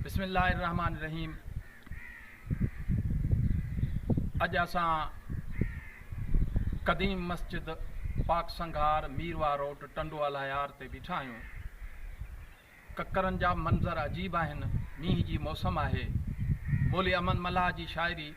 बिस्मिल्लाहिर्रहमानिर्रहीम। अज असां क़दीम मस्जिद पाक संघार मीरवा रोड टंडोवाल हयार ते बीठा आहियूं। ककरनि जा मंज़र अजीब आहिनि। मींहं जी मौसम आहे। मौली अमन मल्लाह जी शाइरी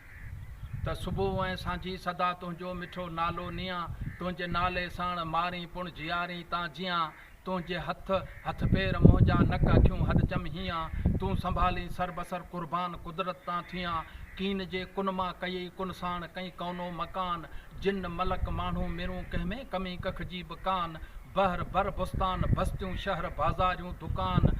त सुबुह ऐं सांझी सदा तुंहिंजो मिठो नालो नियां, तुंहिंजे नाले साण मारी पुण जियारी तां जियां, तुंहिंजे हथ पेर मुंहिंजा नक अखियूं हॾजम हीअं, तूं संभाली सरबसर कुर्बान कुदरत तां थियां। कीन जे कुन मां कई कुन साण कई कौनो मकान, जिन मलक माण्हू मिरूं कंहिंमें कमी कख जी बि कान। बहर भर बुस्तान बस्तियूं शहर बाज़ारियूं दुकान,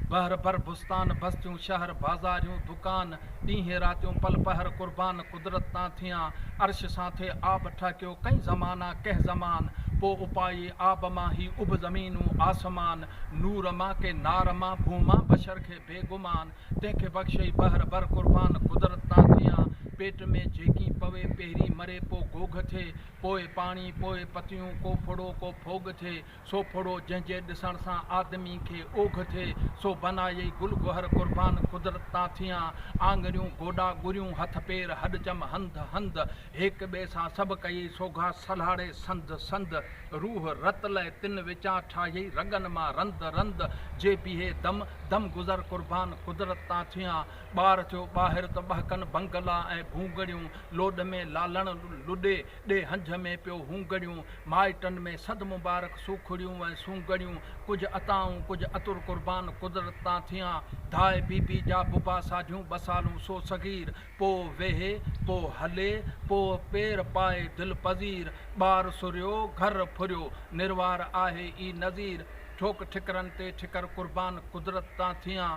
बहर भर बुस्तान बस्तियूं शहर बाज़ारियूं दुकान, ॾींहं रातियूं पल पहर कुर्बान कुदरत तां थियां। अर्श सां थे आब ठाकियो कई ज़माना कंहिं ज़मान, पोइ उपाई आब मां ही उभ ज़मीनूं आसमान, नूर मां के नार मां भूमा बशर खे बेगुमान, तंहिंखे बख़्शई बहर भर कुर्बान कुदरत तां थियां। पेट में जेकी पवे पहिरीं मरे पोइ गोघ थिए, पोइ पाणी पोइ पतियूं, को फुड़ो को फोग थिए, सो फुड़ो जंहिंजे ॾिसण सां आदमी खे ओघ थिए, सो बनाई गुल गोहर कुर्बान कुदरत तां थियां। आङरियूं गोॾा गुरियूं हथ पेर हॾजम हंध हंध, हिक ॿिए सां सभु कई सोघा सलाड़े संद संद, रूह रत लाइ तिन विचां ठाही रगन मां रंद रंद, जे बीहे दम दम गुज़र कुर्बान कुदरत तां थियां। ॿार थियो ॿाहिरि त ॿहकनि बंगला ऐं भूंगड़ियूं, लोॾ में लालण लुॾे ॾे हंझ में पियो हूंगड़ियूं, माइटनि में सद मुबारक सूखड़ियूं ऐं सूंगड़ियूं, कुझु अताऊं कुझु अतुर कुर्बान कुदरत तां थियां। धाए बीबी जा बुबा साझियूं ॿ सालूं सो सगीर, पोइ वेहे पोइ हले पोइ पेर पाए दिलि पज़ीर, ॿार सुरियो घर फुरियो निर्वार आहे ई नज़ीर, ठोक ठिकरनि ते ठिकर कुर्बान कुदरत तां थियां।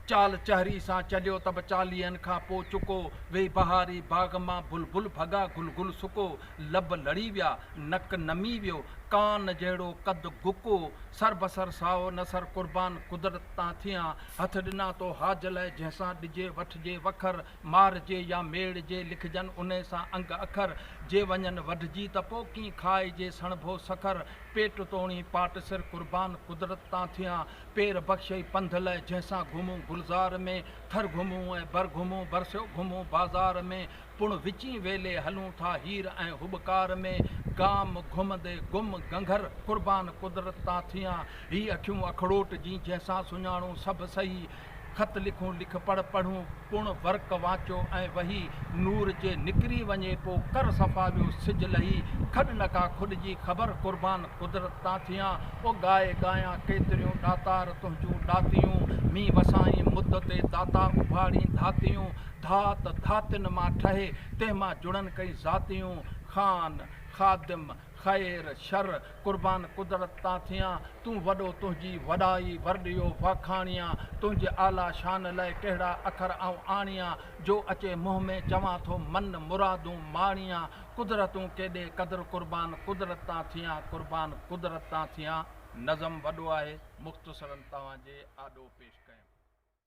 चाल चहरी सां चलियो त बि 40 खां पोइ चुको, वेही बहारी बाग़ मां बुलबुल भॻा गुल गुल सुको, लब लड़ी विया नक नमी वियो, कान जहिड़ो कद गुको, सर बसर साओ नसर कुर्बान कुदरत तां थियां। हथ ॾिना तो हाज लाइ जंहिंसां ॾिजे वठिजे वखर, मारिजे या मेड़िजे लिखजनि उन सां अंग अखर, जे वञनि वढिजी त पोइ कीअं खाइजे सणभो सखर, पेट तोणी पाट सिर कुर्बान कुदरत तां थियां। पेर बख़्शई पंध लाइ जंहिंसां घुमूं गुलज़ार में, थर घुमूं ऐं बर घुमूं बरसियो घुमूं बाज़ार में, पुण विची वेले हलूं था हीर ऐं हुबकार में, गाम घुमंदे गुम गंघर कुर्बान कुदरत तां थियां। ही अखियूं अखड़ोट जी जंहिंसां सुञाणूं सभु सही, ख़त लिखूं लिख पढ़ पढ़ूं पुण वर्क वाचो ऐं वही, नूर जे निकिरी वञे पोइ कर सफ़ा वियो सिज लही, खॾ नका खुॾ जी ख़बर कुर्बान कुदरत तां थियां। ओ ॻाए ॻायां केतिरियूं ॾातार तुंहिंजूं ॾातियूं, मींहुं वसाई मुद ते दाता उभारी धातियूं, धात धातिन मां ठहे तंहिं मां जुड़नि कई ज़ातियूं, ख़ान ख़ादिम ख़ैर शर कुर्बान कुदरत तां थियां। तूं वॾो तुंहिंजी वॾाई वरॾियो वाखाणियां, तुंहिंजे आला शान लाइ कहिड़ा अखर आऊं आणियां, जो अचे मुंहं में चवां थो मन मुरादूं माणियां, कुदरतूं केॾे क़दुरु कुर्बान कुदरत तां थियां कुर्बान कुदरत तां थियां। नज़म वॾो आहे, मुख़्तसरनि तव्हांजे आॾो पेश